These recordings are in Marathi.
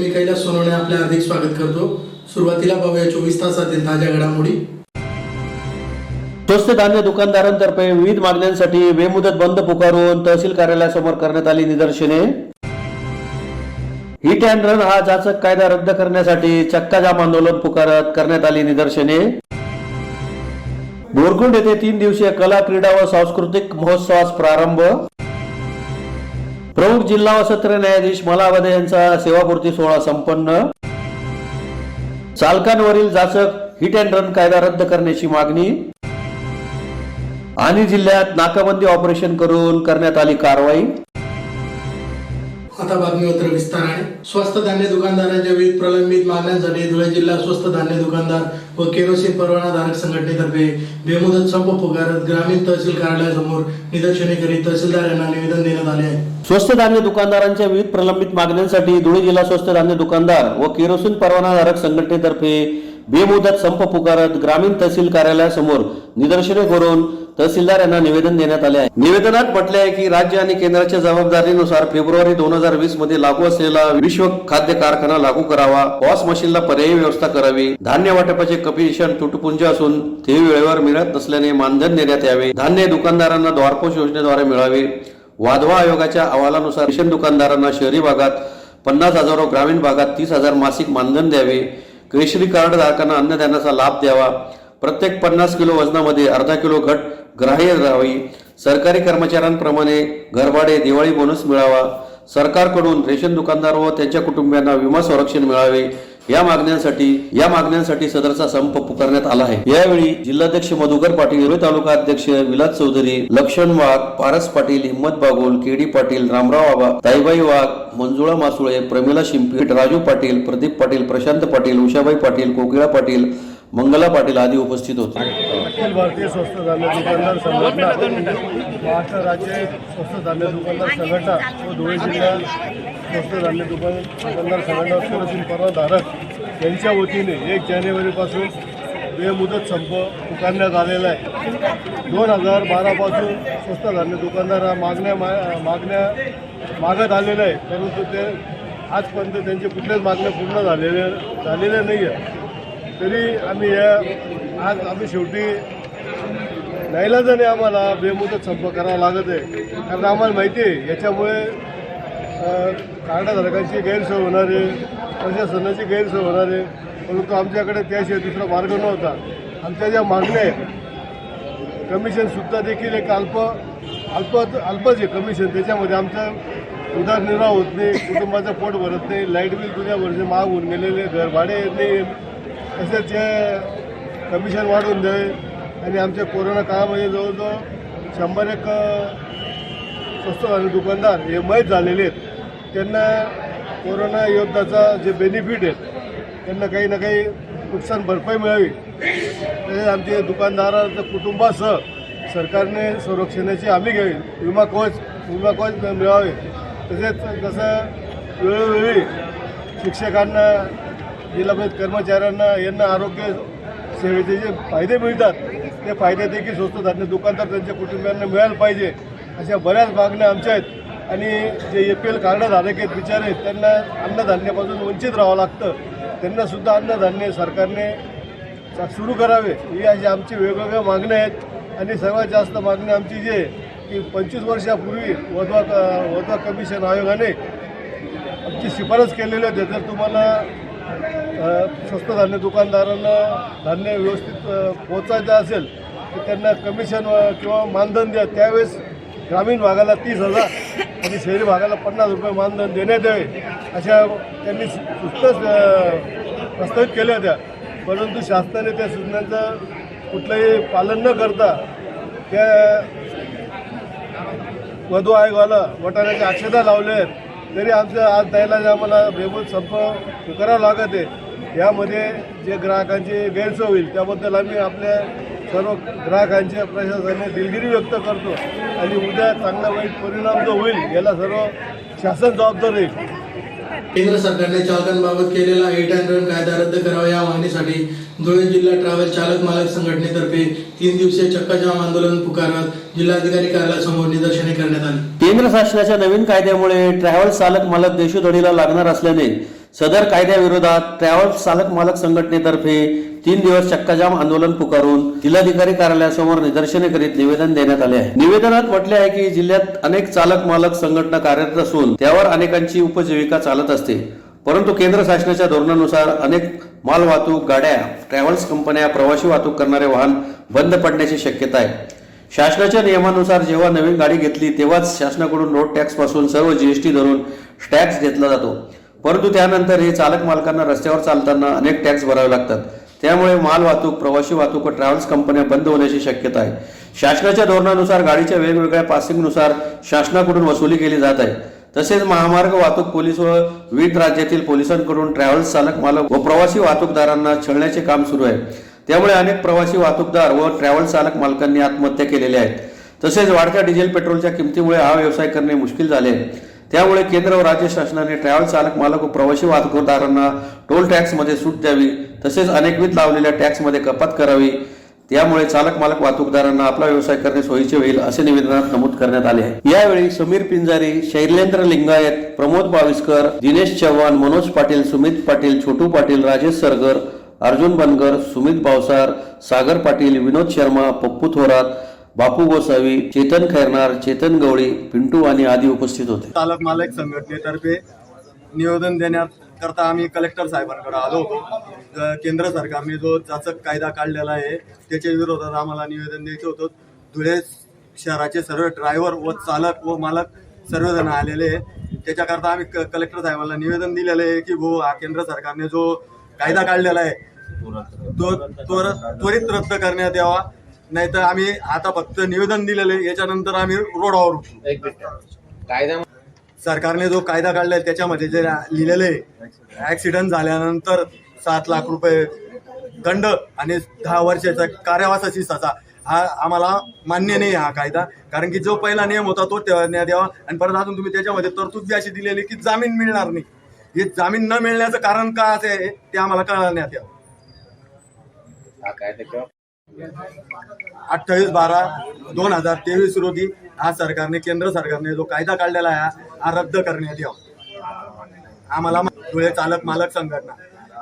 मी कैलास सोनवणे आपले हार्दिक स्वागत करतो। सुरुवातीला पाहूया 24 तासातील ताज्या घडामोडी। स्वस्त धान्य दुकानदारांतर्फे विविध मागण्यांसाठी बेमुदत बंद पुकारून तहसील कार्यालयासमोर करण्यात आली निदर्शने। हिट अँड रन हा जाचक कायदा रद्द करण्यासाठी चक्का जाम आंदोलन पुकारत करण्यात आली निदर्शने। बोरकुंड येथे 3 दिवसीय कला क्रीडा व सांस्कृतिक महोत्सवास प्रारंभ। प्रमुख जिल्हा व सत्र न्यायाधीश मलावदे यांचा सेवापूर्ती सोहळा संपन्न। चालकांवरील जाचक हिट अँड रन कायदा रद्द करण्याची मागणी आणि जिल्ह्यात नाकाबंदी ऑपरेशन करून करण्यात आली कारवाई। आता बातमीपत्र विस्ताराने। स्वस्त धान्य दुकानदारांच्या विविध प्रलंबित मागण्यांसाठी धुळे जिल्हा स्वस्त धान्य दुकानदार व केरोसिन परवानाधारक संघटनेतर्फे बेमुदत संप पुकारत ग्रामीण तहसील कार्यालयासमोर निदर्शने करीत तहसीलदार यांना निवेदन देण्यात आले आहे। स्वस्त धान्य दुकानदारांच्या विविध प्रलंबित मागण्यांसाठी धुळे जिल्हा स्वस्त धान्य दुकानदार व केरोसिन परवानाधारक संघटनेतर्फे बेमुदत संप पुकारत ग्रामीण तहसील कार्यालयासमोर निदर्शने करून तहसीलदार यांना निवेदन देण्यात आले आहे। निवेदनात म्हटले आहे की राज्य आणि केंद्राच्या जबाबदारीनुसार फेब्रुवारी 2020 मध्ये लागू असलेला विश्व खाद्य कारखाना लागू करावा। पॉस मशीनला पर्यायी व्यवस्था करावी। धान्य वाटपाचे कमिशन तुटपुंज असून ते वेळेवर मिळत नसल्याने मानधन देण्यात यावे। धान्य दुकानदारांना द्वारपोष योजनेद्वारे मिळावे। वाधवा आयोगाच्या अहवालानुसार रेशन दुकानदारांना शहरी भागात 50,000 ग्रामीण भागात 30,000 मासिक मानधन द्यावे। केशरी कार्ड धारकांना अन्नधान्याचा लाभ द्यावा। प्रत्येक 50 किलो वजनामध्ये अर्धा किलो घट ग्राह्य राहावी। सरकारी कर्मचाऱ्यांप्रमाणे घरभाडे दिवाळी बोनस मिळावा। सरकारकडून रेशन दुकानदार व त्यांच्या कुटुंबियांना विमा संरक्षण मिळावे। या मागण्यांसाठी सदरचा संप पुकारण्यात आला आहे। यावेळी जिल्हाध्यक्ष मधुकर पाटील, धुळे तालुका अध्यक्ष विलास चौधरी, लक्षण वाघ, पारस पाटील, हिम्मत बागोल, केडी पाटील, रामराव आबा, ताईबाई वाघ, मंजुळा मासुळे, प्रमिला शिंपीट, राजू पाटील, प्रदीप पाटील, प्रशांत पाटील, उषाबाई पाटील, कोकिळा पाटील, मंगला पाटील आदी उपस्थित होते। अखिल भारतीय स्वस्त धान्य दुकानदार संघटना, महाराष्ट्र राज्य स्वस्त धान्य दुकानदार संघटना व धुळे जिल्हा स्वस्त धान्य दुकानदार संघटना केरोसिन परवानाधारक यांच्या वतीने 1 जानेवारीपासून बेमुदत संप पुकारण्यात आलेला आहे। 2012 पासून स्वस्त धान्य दुकानदार मागण्या मागत आलेल्या आहे, परंतु ते आजपर्यंत त्यांचे कुठल्याच मागण्या पूर्ण झालेल्या नाही आहे। तरी आज आम्ही शेवटी नाईलाजाने आम्हाला बेमुदत संप करावा लागत आहे, कारण आम्हाला माहिती आहे याच्यामुळे कार्डधारकांची गैरसोय होणार आहे, प्रशासनाची गैरसोय होणार आहे, परंतु आमच्याकडे त्याशिवाय दुसरा मार्ग नव्हता। आमच्या ज्या मागण्या आहेत, कमिशनसुद्धा देखील एक अल्पच आहे कमिशन, त्याच्यामध्ये आमचा उदरनिर्वाह होत नाही, कुटुंबाचं पोट भरत नाही, लाईट बिल तुझ्या वर्षी महाग होऊन गेलेले, घर भाडे नाही, तसेच कमिशन वाढवून द्यावे। आणि आमच्या कोरोना काळामध्ये जवळजवळ 101 स्वस्त धान्य दुकानदार हे मयत झालेले आहेत। त्यांना कोरोना योद्धाचा जे बेनिफिट आहेत त्यांना काही ना काही नुकसान भरपाई मिळावी। तसेच आमचे दुकानदारांच्या कुटुंबासह सरकारने संरक्षणाची हमी घ्यावी, विमा कवच मिळावे। तसेच कसं वेळोवेळी शिक्षकांना, जिल्हा कर्मचाऱ्यांना यांना आरोग्य सेवेचे जे फायदे मिळतात ते फायदे देखील स्वस्त धान्य दुकानदार त्यांच्या कुटुंबियांना मिळायला पाहिजे, अशा बऱ्याच मागण्या आमच्या आहेत। आणि जे APL कार्डधारक आहेत बिचारे, त्यांना अन्नधान्यापासून वंचित राहावं लागतं, त्यांनासुद्धा अन्नधान्य सरकारने सुरू करावे, ही अशी आमची वेगवेगळ्या मागण्या आहेत। आणि सर्वात जास्त मागणी आमची जी आहे की 25 वर्षापूर्वी वधवा कमिशन आयोगाने आमची शिफारस केलेली होती, जर तुम्हाला स्वस्त धान्य दुकानदारांना धान्य व्यवस्थित पोहोचायचं असेल तर त्यांना कमिशन किंवा मानधन द्या। त्यावेळेस ग्रामीण भागाला 30,000 आणि शहरी भागाला 50 रुपये मानधन देण्यात यावे, अशा त्यांनी सूचना प्रस्तावित केल्या होत्या। परंतु शासनाने त्या सूचनांचं कुठलंही पालन न करता त्या वधू आयोगाला वटाण्याच्या आक्षेपा लावल्या आहेत। तरी आमचं आज द्यायला आम्हाला बेमुदत संप करावं लागत आहे। यामध्ये जे ग्राहकांची गैरसोय होईल त्याबद्दल आम्ही आपल्या सर्व ग्राहकांच्या प्रशासनाने दिलगिरी व्यक्त करतो आणि उद्या चांगला वाईट परिणाम जो होईल याला सर्व शासन जबाबदार राहील। केंद्र सरकारने चालकांबाबत केलेला हिट अँड रन कायदा रद्द करावा या मागणीसाठी धुळे जिल्हा ट्रॅव्हल चालक मालक संघटनेतर्फे 3 दिवसीय चक्का जाम आंदोलन पुकारत जिल्हाधिकारी कार्यालयासमोर निदर्शने करण्यात आली। केंद्र शासनाच्या नवीन कायद्यामुळे ट्रॅव्हल चालक मालक देशोधडीला लागणार असल्याने सदर कायद्याविरोधात ट्रॅव्हल्स चालक मालक संघटनेतर्फे 3 दिवस चक्काजाम आंदोलन पुकारून जिल्हाधिकारी कार्यालयासमोर निदर्शने करीत निवेदन देण्यात आले आहे। निवेदनात म्हटले आहे की जिल्ह्यात अनेक चालक मालक संघटना कार्यरत असून त्यावर अनेकांची उपजीविका चालत असते, परंतु केंद्र शासनाच्या धोरणानुसार अनेक मालवाहतूक गाड्या, ट्रॅव्हल्स कंपन्या, प्रवासी वाहतूक करणारे वाहन बंद पडण्याची शक्यता आहे। शासनाच्या नियमानुसार जेव्हा नवीन गाडी घेतली तेव्हाच शासनाकडून रोड टॅक्स पासून सर्व जीएसटी धरून टॅक्स घेतला जातो, परंतु त्यानंतर हे चालक मालकांना रस्त्यावर चालताना अनेक टॅक्स भरावे लागतात। त्यामुळे माल वाहतूक, प्रवासी वाहतूक व ट्रॅव्हल्स कंपन्या बंद होण्याची शक्यता आहे। शासनाच्या धोरणानुसार गाडीच्या वेगवेगळ्या पासिंगनुसार शासनाकडून वसुली केली जात आहे। तसेच महामार्ग वाहतूक पोलीस व विविध राज्यातील पोलिसांकडून ट्रॅव्हल्स चालक मालक व प्रवासी वाहतूकदारांना छळण्याचे काम सुरू आहे। त्यामुळे अनेक प्रवासी वाहतूकदार व ट्रॅव्हल्स चालक मालकांनी आत्महत्या केलेल्या आहेत। तसेच वाढत्या डिझेल पेट्रोलच्या किमतीमुळे हा व्यवसाय करणे मुश्किल झाले आहे। त्यामुळे केंद्र व राज्य शासनाने ट्रॅव्हल चालक मालक व प्रवासी वाहतूकदारांना टोल टॅक्समध्ये सूट द्यावी, तसेच अनेकविध लावलेल्या टॅक्समध्ये कपात करावी। त्यामुळे चालक मालक वाहतूकदारांना आपला व्यवसाय करणे सोयीचे होईल असे निवेदनात नमूद करण्यात आले आहे। यावेळी समीर पिंजारी, शैलेंद्र लिंगायत, प्रमोद बाविस्कर, दिनेश चव्हाण, मनोज पाटील, सुमित पाटील, छोटू पाटील, राजेश सरगर, अर्जुन बनगर, सुमित भावसार, सागर पाटील, विनोद शर्मा, पप्पू थोरात, बापू गोसावी, चेतन खैरनार, चेतन गवळी, पिंटू आणि आदी उपस्थित होते। चालक मालक संघटनेतर्फे निवेदन देण्याकरता आम्ही कलेक्टर साहेबांकडे आलो होतो। केंद्र सरकारने जो जाचक कायदा काढलेला आहे त्याच्या विरोधात आम्हाला निवेदन द्यायचं होतं। धुळे शहराचे सर्व ड्रायव्हर व चालक व मालक सर्वजण आलेले आहे, त्याच्याकरता आम्ही कलेक्टर साहेबांना निवेदन दिलेलं आहे की भाऊ हा केंद्र सरकारने जो कायदा काढलेला आहे तो त्वरित रद्द करण्यात यावा, नाहीतर आम्ही आता फक्त निवेदन दिलेले, याच्यानंतर आम्ही रोडावर उतरू। सरकारने जो कायदा काढलाय त्याच्यामध्ये जे लिहिलेले ऍक्सिडेंट झाल्यानंतर 7 लाख रुपये दंड आणि 10 वर्षाचा कारावासाची सजा, हा आम्हाला मान्य नाही हा कायदा। कारण की जो पहिला नियम होता तो ठेवण्यात यावा आणि परत अजून तुम्ही त्याच्यामध्ये तरतूद बी अशी दिलेली की जामीन मिळणार नाही। हे जामीन न मिळण्याचं कारण काय आहे ते आम्हाला कळण्यात यावं। 28/12/2023 रोजी हा सरकारने, केंद्र सरकारने जो कायदा काढलेला आहे हा रद्द करण्यात यावा। आम्हाला धुळे चालक मालक संघटना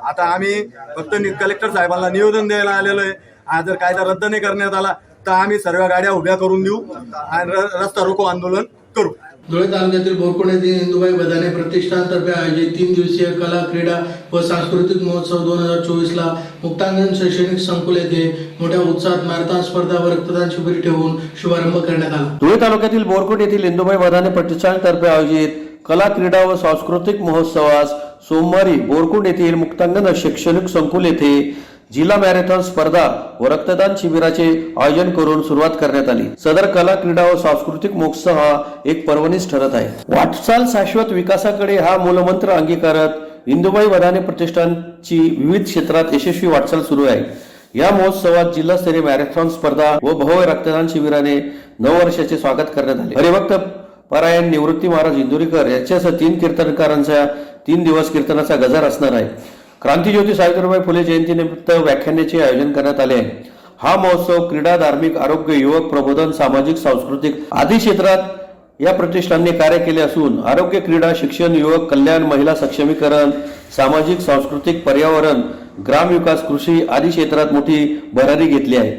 आता आम्ही फक्त कलेक्टर साहेबांना निवेदन द्यायला आलेलो आहे। हा जर कायदा रद्द नाही करण्यात आला तर आम्ही सर्व गाड्या उभ्या करून देऊ आणि रस्ता रोको आंदोलन करू। धुळे तालुक्यातील बोरकोड येथील इंदुबाई बदाने प्रतिष्ठानतर्फे आयोजित 3 दिवसीय कला, क्रीडा व सांस्कृतिक महोत्सव 2024 ला मुक्तांगण शैक्षणिक संकुल येथे मोठ्या उत्साहात मॅरेथॉन स्पर्धा व रक्तदान शिबिर ठेवून शुभारंभ करण्यात आला। धुळे तालुक्यातील बोरकोड येथील इंदुबाई बदाने प्रतिष्ठानतर्फे आयोजित कला, क्रीडा व सांस्कृतिक महोत्सवास सोमवारी बोरकोड येथील मुक्तांगण शैक्षणिक संकुल येथे जिल्हा मॅरेथॉन स्पर्धा व रक्तदान शिबिराचे आयोजन करून सुरुवात करण्यात आली। सदर कला, क्रीडा व सांस्कृतिक महोत्सव हा एक पर्वणीच ठरत आहे। वाटचाल शाश्वत विकासाकडे हा मूलमंत्र अंगीकारत इंदुबाई बदाने प्रतिष्ठानची विविध क्षेत्रात यशस्वी वाटचाल सुरू आहे। या महोत्सवात जिल्हास्तरीय मॅरेथॉन स्पर्धा व भव्य रक्तदान शिबिराने नववर्षाचे स्वागत करण्यात आले। हरिभक्त परायण निवृत्ती महाराज इंदुरीकर यांच्यासह 3 कीर्तनकारांचा 3 दिवस कीर्तनाचा गजर असणार आहे। क्रांतिज्योती सावित्रीबाई फुले जयंतीनिमित्त व्याख्यानाचे आयोजन करण्यात आले आहे। हा महोत्सव क्रीडा, धार्मिक, आरोग्य, युवक प्रबोधन, सामाजिक, सांस्कृतिक आदी क्षेत्रात या प्रतिष्ठानने कार्य केले असून आरोग्य, क्रीडा, शिक्षण, युवक कल्याण, महिला सक्षमीकरण, सामाजिक, सांस्कृतिक, पर्यावरण, ग्रामविकास, कृषी आदी क्षेत्रात मोठी भरारी घेतली आहे।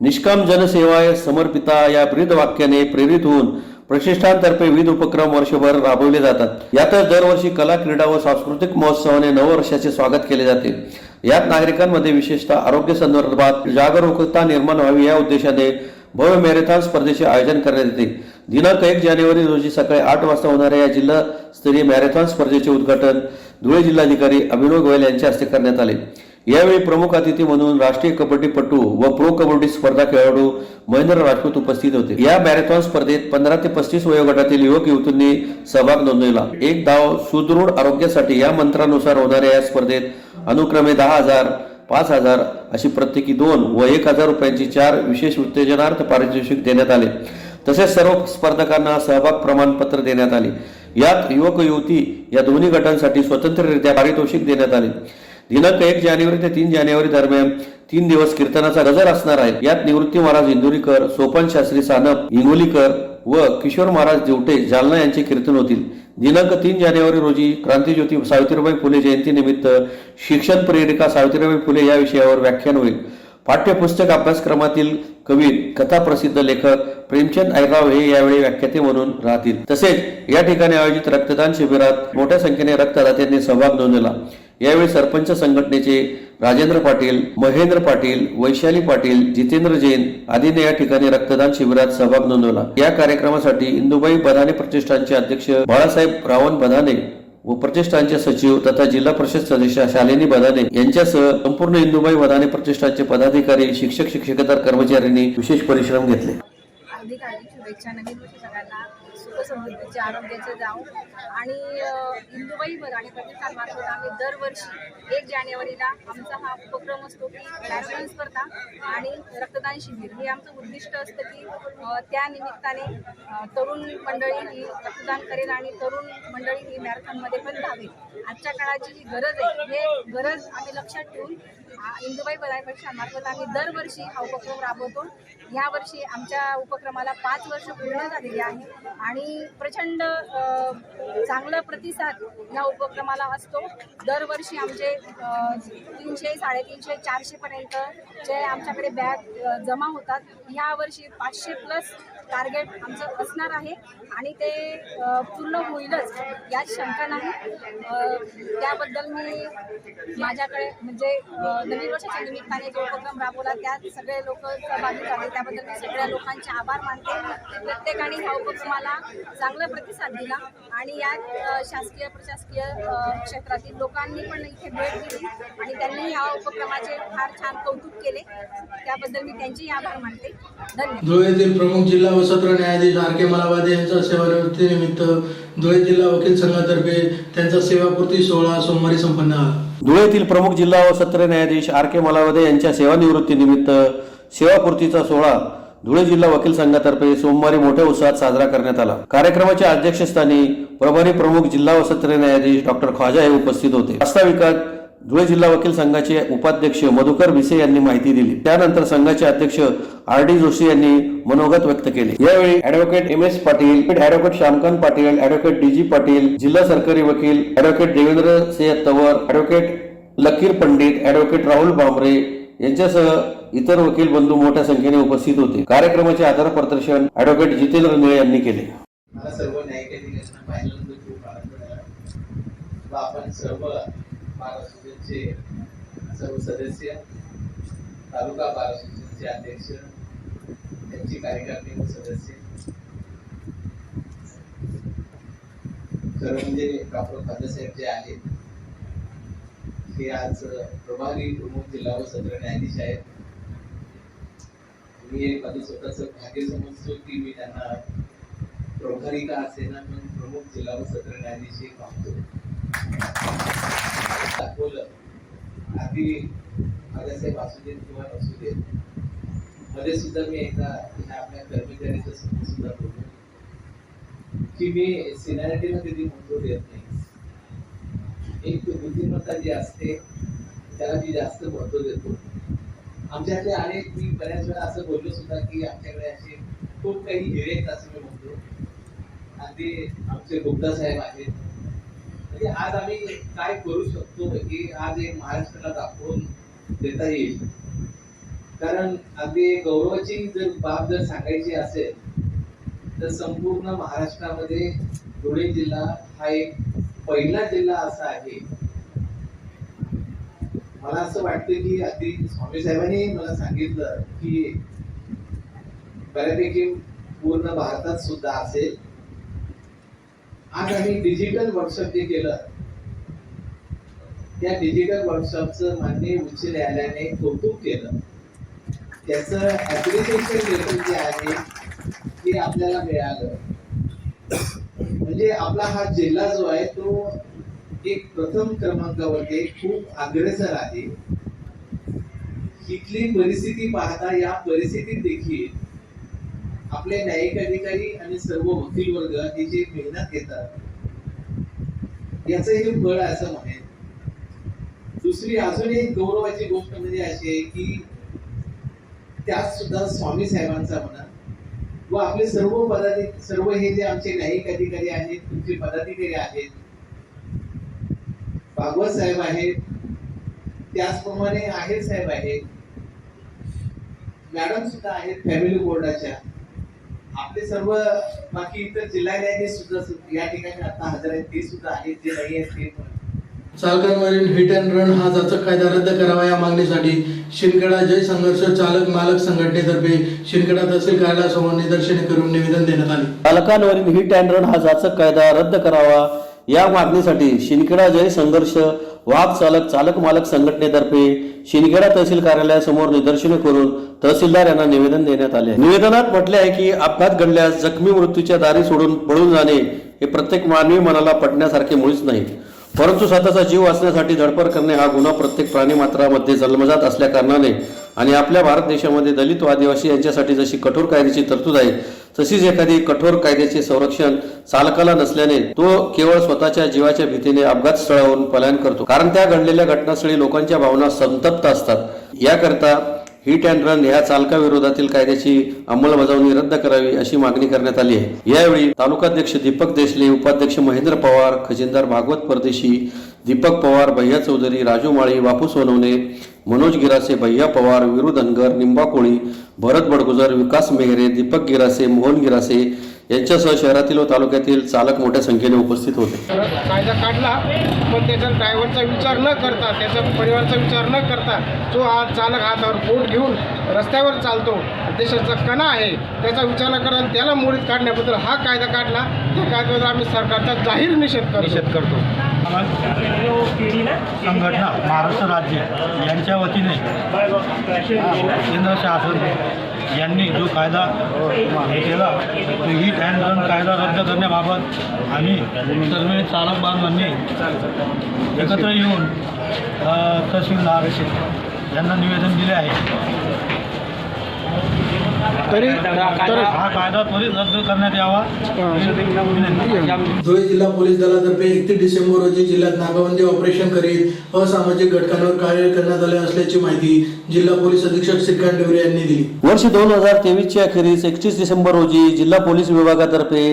निष्काम जनसेवाय समर्पिता या ब्रीद वाक्याने प्रेरित होऊन प्रतिष्ठानतर्फे विविध उपक्रम वर्षभर राबवले जातात। यातच दरवर्षी कला, क्रीडा व सांस्कृतिक महोत्सवाने नववर्षाचे स्वागत केले जाते। यात नागरिकांमध्ये विशेषतः आरोग्य संदर्भात जागरूकता निर्माण व्हावी या उद्देशाने भव्य मॅरेथॉन स्पर्धेचे आयोजन करण्यात येते। दिनांक 1 जानेवारी रोजी सकाळी 8 वाजता होणाऱ्या या जिल्हास्तरीय मॅरेथॉन स्पर्धेचे उद्घाटन धुळे जिल्हाधिकारी अभिनव गोयल यांच्या हस्ते करण्यात आले। यावेळी प्रमुख अतिथी म्हणून राष्ट्रीय कबड्डीपटू व प्रो कबड्डी स्पर्धा खेळाडू महेंद्र राजपूत उपस्थित होते। या मॅरेथॉन स्पर्धेत 15 ते 35 वयोगटातील युवक युवतींनी सहभाग नोंदवला। एक धाव सुदृढ आरोग्यासाठी या मंत्रानुसार होणाऱ्या या स्पर्धेत अनुक्रमे 10,000, 5,000 अशी प्रत्येकी 2 व 1,000 रुपयांची 4 विशेष उत्तेजनार्थ पारितोषिक देण्यात आले। तसेच सर्व स्पर्धकांना सहभाग प्रमाणपत्र देण्यात आले। यात युवक युवती या दोन्ही गटांसाठी स्वतंत्ररित्या पारितोषिक देण्यात आले। दिनांक 1 जानेवारी ते 3 जानेवारी दरम्यान 3 दिवस कीर्तनाचा गजर असणार आहे। यात निवृत्ती महाराज इंदुरीकर, सोपान शास्त्री सानप इंगोलीकर व किशोर महाराज दिवटे जालना यांचे कीर्तन होतील। दिनांक 3 जानेवारी रोजी क्रांतीज्योती सावित्रीबाई फुले जयंतीनिमित्त शिक्षण प्रेरिका सावित्रीबाई फुले या विषयावर व्याख्यान होईल. पाठ्यपुस्तक अभ्यासक्रमातील कवी, कथा प्रसिद्ध लेखक प्रेमचंद ऐराव हे यावेळी व्याख्याते म्हणून राहतील. तसेच या ठिकाणी आयोजित रक्तदान शिबिरात मोठ्या संख्येने रक्तदात्यांनी सहभाग नोंदवला. यावेळी सरपंच संघटनेचे राजेंद्र पाटील, महेंद्र पाटील, वैशाली पाटील, जितेंद्र जैन आदींनी या ठिकाणी रक्तदान शिबिरात सहभाग नोंदवला. या कार्यक्रमासाठी इंदुबाई बधाने प्रतिष्ठानचे अध्यक्ष बाळासाहेब रावण बधाने व प्रतिष्ठानचे सचिव तथा जिल्हा परिषद सदस्य शालिनी बधाने यांच्यासह संपूर्ण इंदुबाई बधाने प्रतिष्ठानचे पदाधिकारी, शिक्षक, शिक्षकेतर कर्मचाऱ्यांनी विशेष परिश्रम घेतले. हार्दिक शुभेच्छा. नवीन वर्ष सगळ्यांना सुख समृद्धीचे, आरोग्याचे जाऊ. आणि इंदुबाई बधाने प्रतिष्ठानमार्फत आम्ही दरवर्षी 1 जानेवारीला आमचा हा उपक्रम असतो की मॅरेथॉन स्पर्धा आणि रक्तदान शिबिर हे आमचं उद्दिष्ट असतं की त्या निमित्ताने तरुण मंडळी ही रक्तदान करेल आणि तरुण मंडळी ही मॅरेथॉनमध्ये पण धावेल. आजच्या काळाची जी गरज आहे हे गरज आम्ही लक्षात ठेवून इंदुबाई बधाने प्रतिष्ठानमार्फत आम्ही दरवर्षी हा उपक्रम राबवतो. यावर्षी आमच्या उपक्रमाला 5 वर्ष पूर्ण झालेली आहे आणि प्रचंड चांगला प्रतिसाद या उपक्रमाला असतो. दरवर्षी आमचे 300, 350, 400 पर्यंतचे आमच्याकडे बॅग जमा होतात. यावर्षी 500+ टार्गेट आमचं असणार आहे आणि ते पूर्ण होईलच यात शंका नाही. त्याबद्दल मी माझ्याकडे म्हणजे नवीन वर्षाच्या निमित्ताने जो उपक्रम राबवला त्यात सगळे लोक सहभागी झाले, त्याबद्दल मी सगळ्या लोकांचे आभार मानते. प्रत्येकाने ह्या उपक्रमाला चांगला प्रतिसाद दिला आणि यात शासकीय प्रशासकीय क्षेत्रातील लोकांनी पण इथे भेट दिली आणि त्यांनी ह्या उपक्रमाचे फार छान कौतुक केले. त्याबद्दल मी त्यांचेही आभार मानते. धन्यवाद. धुळेतील प्रमुख जिल्हा व सत्र न्यायाधीश आर के मलावादे यांच्या सेवानिवृत्तीनिमित्त धुळे जिल्हा वकील संघातर्फे त्यांचा सेवापूर्ती सोहळा सोमवारी संपन्न झाला. धुळेतील प्रमुख जिल्हा व सत्र न्यायाधीश आर के मलावदे यांच्या सेवानिवृत्तीनिमित्त सेवापूर्तीचा सोहळा धुळे जिल्हा वकील संघातर्फे सोमवारी मोठ्या उत्साहात साजरा करण्यात आला. कार्यक्रमाच्या अध्यक्षस्थानी प्रभारी प्रमुख जिल्हा व सत्र न्यायाधीश डॉक्टर ख्वाजा हे उपस्थित होते. प्रास्ताविकात धुळे जिल्हा वकील संघाचे उपाध्यक्ष मधुकर भिसे यांनी माहिती दिली. त्यानंतर संघाचे अध्यक्ष आर डी जोशी यांनी मनोगत व्यक्त केले. यावेळी advocate MS Patil, advocate Shyamkant Patil, advocate DG Patil, जिल्हा सरकारी वकील ऍडव्होकेट देवेंद्र सिंह तंवर, ऍडव्होकेट लकीर पंडित, ऍडव्होकेट राहुल भांबरे यांच्यासह इतर वकील बंधू मोठ्या संख्येने उपस्थित होते. कार्यक्रमाचे आधार प्रदर्शन ऍडव्होकेट जितेंद्र निळे यांनी केले. मला सर्व न्यायिक अधिकाऱ्यांना पाहिल्यानंतर खूप आनंद झाला. आपण सर्व बार असोसिएशनचे सर्व सदस्य, तालुका बार असोसिएशनचे अध्यक्ष, त्यांची कार्यकारिणी व सदस्य, खरं म्हणजे डॉक्टर खांदेसाहेब जे आहेत हे आज प्रभारी प्रमुख जिल्हा व सत्र न्यायाधीश आहेत. मी एक माझं स्वतःच भाग्य समजतो की मी त्यांना प्रभारी का असेना पण प्रमुख जिल्हा व सत्र न्यायाधीश हे पाहतो. दाखवलं आधी आगासाहेब असू देत किंवा नसू देत, मध्ये सुद्धा मी एकदा आपल्या कर्मचाऱ्याच्या समोर सुद्धा बोलतो की मी सिनियरिटीला कधी महत्व देत नाही. एक बुद्धिमत्ता जी असते त्याला मी जास्त महत्व देतो. आमच्याकडे अनेक, मी बऱ्याच वेळा असं बोललो सुद्धा की आमच्याकडे असे खूप काही हिरे आहेत असं मी म्हणतो. अगदी आमचे गुप्ता साहेब आहेत. म्हणजे आज आम्ही काय करू शकतो की आज एक महाराष्ट्राला दाखवून देता येईल. कारण अगदी गौरवाची जर बाब जर सांगायची असेल तर संपूर्ण महाराष्ट्रामध्ये धुळे जिल्हा हा एक पहिला जिल्हा असा आहे. मला असं वाटतं की अगदी स्वामी साहेबांनी मला सांगितलं की बऱ्यापैकी पूर्ण भारतात सुद्धा असेल. आज आम्ही डिजिटल वर्कशॉप जे केलं त्या डिजिटल वर्कशॉपचं माननीय उच्च न्यायालयाने कौतुक केलं. त्याचं ऍप्लिकेशन लेटर जे आहे ते आपल्याला मिळालं. म्हणजे आपला हा जिल्हा जो आहे तो एक प्रथम क्रमांकावरती खूप अग्रेसर आहे. इथली परिस्थिती पाहता या परिस्थितीत देखील आपले न्यायिक अधिकारी आणि सर्व वकील वर्ग हे जे मेहनत घेतात याचं हे फळ असं म्हणेल. दुसरी अजून एक गौरवाची गोष्ट म्हणजे अशी आहे की त्यात सुद्धा स्वामी साहेबांचा म्हणा व आपले सर्व हे जे आमचे न्यायिक अधिकारी आहेत, तुमचे पदाधिकारी आहेत, भागवत साहेब आहेत, त्याचप्रमाणे आहेर साहेब आहेत, मॅडम सुद्धा आहेत फॅमिली बोर्डाच्या, आपले सर्व बाकी इतर जिल्हा न्यायाधीश सुद्धा या ठिकाणी आता हजर आहेत, ते सुद्धा आहेत, जे नाही आहेत ते पण. चालकांवरील हिट अँड रन हा जाचक कायदा रद्द करावा या मागणीसाठी शिंदखेडा जय संघर्ष चालक मालक संघटनेतर्फे शिंदखेडा तहसील कार्यालयासमोर निदर्शने करून निवेदन देण्यात आले. चालकांवरील हिट अँड रन हा जाचक कायदा रद्द करावा या मागणीसाठी शिंदखेडा जय संघर्ष वाहक चालक चालक मालक संघटनेतर्फे शिंदखेडा तहसील कार्यालयासमोर निदर्शने करून तहसीलदार यांना निवेदन देण्यात आले. निवेदनात म्हटले आहे की अपघात घडल्यास जखमी मृत्यूच्या दारी सोडून पळून जाणे हे प्रत्येक मानवी मनाला पटण्यासारखे मुळीच नाही, परंतु स्वतःचा जीव वाचण्यासाठी धडपड करणे हा गुन्हा प्रत्येक प्राणीमात्रामध्ये जन्मजात असल्या कारणाने आणि आपल्या भारत देशामध्ये दलित व आदिवासी यांच्यासाठी जशी कठोर कायद्याची तरतूद आहे तशीच एखादी कठोर कायद्याचे संरक्षण चालकाला नसल्याने तो केवळ स्वतःच्या जीवाच्या भीतीने अपघात स्थळावरून पलायन करतो, कारण त्या घडलेल्या घटनास्थळी लोकांच्या भावना संतप्त असतात. याकरता हिट अँड रन या चालकाविरोधातील कायद्याची अंमलबजावणी रद्द करावी अशी मागणी करण्यात आली आहे. यावेळी तालुकाध्यक्ष दीपक देशले, उपाध्यक्ष महेंद्र पवार, खजिनदार भागवत परदेशी, दीपक पवार, भैया चौधरी, राजू माळी, बापू सोनवणे, मनोज गिरासे, भैया पवार, विरू धनगर, निंबा कोळी, भरत बडगुजर, विकास मेहरे, दीपक गिरासे, मोहन गिरासे यांच्यासह शहरातील व तालुक्यातील चालक मोठ्या संख्येने उपस्थित होते. कायदा काढला पण त्याचा ड्रायव्हरचा विचार न करता, त्याचा परिवाराचा विचार न करता जो हा चालक हातावर बोट घेऊन रस्त्यावर चालतो, देशाचा कणा आहे त्याचा विचार न करता त्याला मोडीत काढण्याबद्दल हा कायदा काढला. त्या कायद्यावर आम्ही सरकारचा जाहीर निषेध करतो. संघटना महाराष्ट्र राज्य यांच्या वतीने केंद्र शासन यांनी जो कायदा हे केला तो हिट अँड रन कायदा रद्द करण्याबाबत आम्ही सर्व चालक बांधवांनी एकत्र येऊन तहसीलदार यांना निवेदन दिले आहे. हा कायदा त्वरित रद्द करण्यात यावा. धुळे जिल्हा पोलीस दलातर्फे 31 डिसेंबर रोजी जिल्ह्यात नाकाबंदी ऑपरेशन करीत असामाजिक घटकांवर कारवाई करण्यात आली असल्याची माहिती जिल्हा पोलीस अधीक्षक श्रीकांत डेवरे यांनी दिली. वर्ष 2023 च्या अखेरीस 31 डिसेंबर रोजी जिल्हा पोलीस विभागातर्फे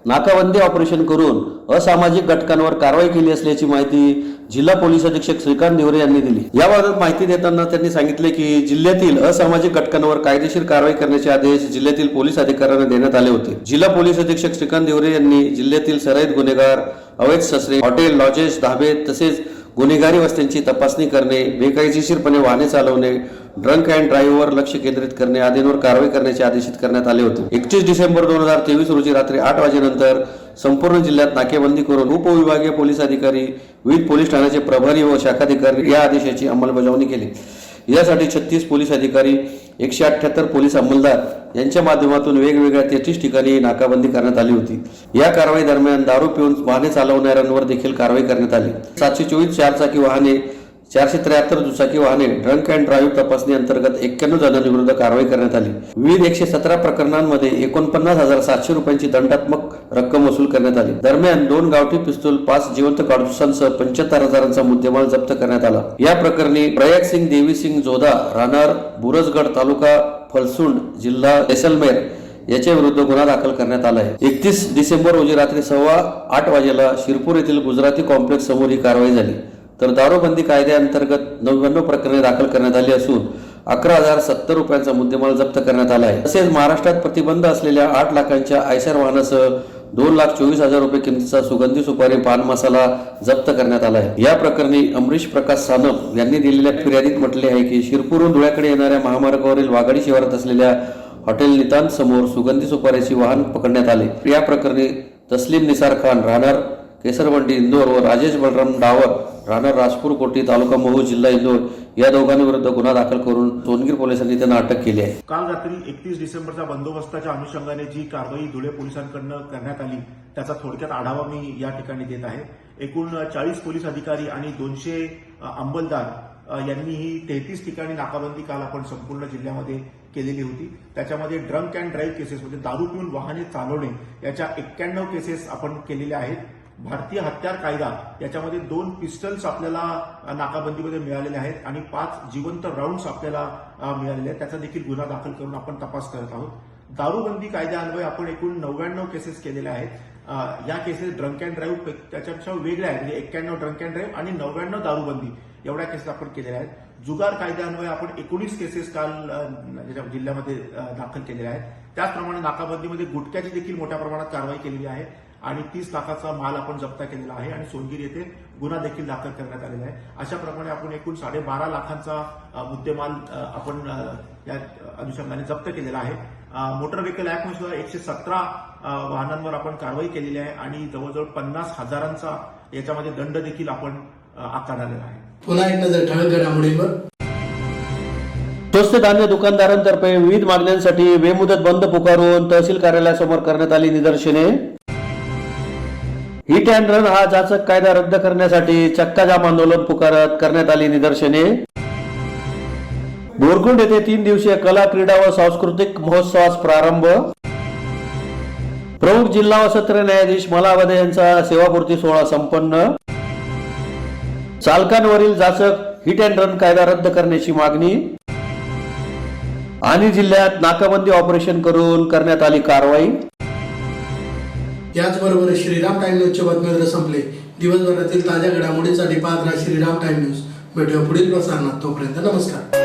नाकाबंदी ऑपरेशन करून असामाजिक घटकांवर कारवाई केली असल्याची माहिती जिल्हा पोलीस अधीक्षक श्रीकांत देवरे यांनी दिली. याबाबत माहिती देताना त्यांनी सांगितले की जिल्ह्यातील असामाजिक घटकांवर कायदेशीर कारवाई करण्याचे आदेश जिल्ह्यातील पोलीस अधिकाऱ्यांना देण्यात आले होते. जिल्हा पोलीस अधीक्षक श्रीकांत देवरे यांनी जिल्ह्यातील सराईत गुन्हेगार, अवैध शस्त्रे, हॉटेल, लॉजेस, धाबे तसेच गुन्हेगारी वस्त्यांची तपासणी करणे, बेकायदेशीरपणे वाहने चालवणे, ड्रंक अँड ड्राईव्हवर लक्ष केंद्रित करणे आदींवर कारवाई करण्याचे आदेशित करण्यात आले होते. 31 डिसेंबर 2023 रोजी रात्री 8 वाजेनंतर संपूर्ण जिल्ह्यात नाकेबंदी करून उपविभागीय पोलीस अधिकारी, विविध पोलीस ठाण्याचे प्रभारी व शाखाधिकारी या आदेशाची अंमलबजावणी केली. यासाठी 36 पोलीस अधिकारी, 178 पोलीस अंमलदार यांच्या माध्यमातून वेगवेगळ्या 33 ठिकाणी नाकाबंदी करण्यात आली होती. या कारवाई दरम्यान दारू पिऊन वाहने चालवणाऱ्यांवर देखील कारवाई करण्यात आली. 724 चारचाकी वाहने, 473 दुचाकी वाहने, ड्रंक अँड ड्राईव्ह तपासणी अंतर्गत 91 जणांविरुद्ध कारवाई करण्यात आली. विविध 117 प्रकरणांमध्ये 49,700 रुपयांची दंडात्मक रक्कम वसूल करण्यात आली. दरम्यान 2 गावठी पिस्तूल, 5 जिवंत काडतुसांसह 75,000चा मुद्देमाल जप्त करण्यात आला. या प्रकरणी प्रयाग सिंग, देवी सिंग जोधा, राहणार बुरजगड, तालुका फलसुंड, जिल्हा जैसलमेर याच्या विरुद्ध गुन्हा दाखल करण्यात आला आहे. 31 डिसेंबर रोजी रात्री 8:15 वाजेला शिरपूर येथील गुजराती कॉम्प्लेक्स समोर ही कारवाई झाली. तर दारूबंदी कायद्याअंतर्गत 99 प्रकरणे दाखल करण्यात आली असून 11,070 रुपयांचा मुद्देमाल जप्त करण्यात आला आहे. तसेच महाराष्ट्रात प्रतिबंध असलेल्या 8 लाखांच्या आयशर वाहनासह 2,24,000 रुपये किमतीचा सुगंधी सुपारी, पान मसाला जप्त करण्यात आला आहे. या प्रकरणी अमरीश प्रकाश सानप यांनी दिलेल्या फिर्यादीत म्हटले आहे की शिरपूरहून धुळ्याकडे येणाऱ्या महामार्गावरील वाघाडी शिवारात असलेल्या हॉटेल नितांत समोर सुगंधी सुपारीचे वाहन पकडण्यात आले. या प्रकरणी तस्लीम निसार खान, राहणार केसरवंडी, इंदोर व राजेश बलराम डावर, राहणार राजपूर कोटी, तालुका महू, जिल्हा इंदोर या दोघांविरुद्ध गुन्हा दाखल करून सोनगीर पोलिसांनी त्यांना अटक केली आहे. काल रात्री 31 डिसेंबरच्या बंदोबस्ताच्या अनुषंगाने जी कारवाई धुळे पोलिसांकडून करण्यात आली त्याचा थोडक्यात आढावा मी या ठिकाणी देत आहे. एकूण 40 पोलीस अधिकारी आणि 200 अंमलदार यांनी ही 33 ठिकाणी नाकाबंदी काल आपण संपूर्ण जिल्ह्यामध्ये केलेली होती. त्याच्यामध्ये ड्रंक अँड ड्राईव्ह केसेस म्हणजे दारू पिऊन वाहने चालवणे याच्या 91 केसेस आपण केलेल्या आहेत. भारतीय हत्यार कायदा याच्यामध्ये 2 पिस्टल्स आपल्याला नाकाबंदीमध्ये मिळालेले आहेत आणि 5 जिवंत राऊंड्स आपल्याला मिळालेले आहेत. त्याचा देखील गुन्हा दाखल करून आपण तपास करत आहोत. दारूबंदी कायद्यान्वये आपण एकूण 99 केसेस केलेल्या आहेत. या केसेस ड्रंक अँड ड्राईव्ह त्याच्यापेक्षा वेगळ्या आहेत, म्हणजे 91 ड्रंक अँड ड्राईव्ह आणि 99 दारूबंदी एवढ्या केसेस आपण केलेल्या आहेत. जुगार कायद्यान्वये आपण 19 केसेस काल जिल्ह्यामध्ये दाखल केलेल्या आहेत. त्याचप्रमाणे नाकाबंदीमध्ये गुटख्याची देखील मोठ्या प्रमाणात कारवाई केलेली आहे आणि 30 लाखाचा माल आपण जप्त केलेला आहे आणि सोनगिरी येथे गुन्हा देखील दाखल करण्यात आलेला आहे. अशा प्रमाणे आपण एकूण 12.5 लाखांचा मुद्देमाल आपण या अनुषंगाने जप्त केलेला आहे. मोटर व्हेकल ऍक्ट नुसार 117 वाहनांवर आपण कारवाई केलेली आहे आणि जवळजवळ 50,000चा याच्यामध्ये दंड देखील आपण आकारलेला आहे. पुन्हा एक नजर ठळक घडामोडींवर. स्वस्त धान्य दुकानदारांतर्फे विविध मागण्यांसाठी बेमुदत बंद पुकारून तहसील कार्यालयासमोर करण्यात आली निदर्शने. हिट अँड रन हा जाचक कायदा रद्द करण्यासाठी चक्का जाम आंदोलन पुकारत करण्यात आली निदर्शने. बोरकुंड येथे 3 दिवसीय कला क्रीडा व सांस्कृतिक महोत्सवास प्रारंभ. प्रमुख जिल्हा व सत्र न्यायाधीश मलावदे यांचा सेवापूर्ती सोहळा संपन्न. चालकांवरील जाचक हिट अँड रन कायदा रद्द करण्याची मागणी आणि जिल्ह्यात नाकाबंदी ऑपरेशन करून करण्यात आली कारवाई. याचबरोबर श्रीराम टाइम न्यूजचे बातमीपत्र संपले. दिवसभरातील ताज्या घडामोडींसाठी पाहत राहा श्रीराम टाइम न्यूज. भेटूया पुढील प्रसारणात. तोपर्यंत नमस्कार.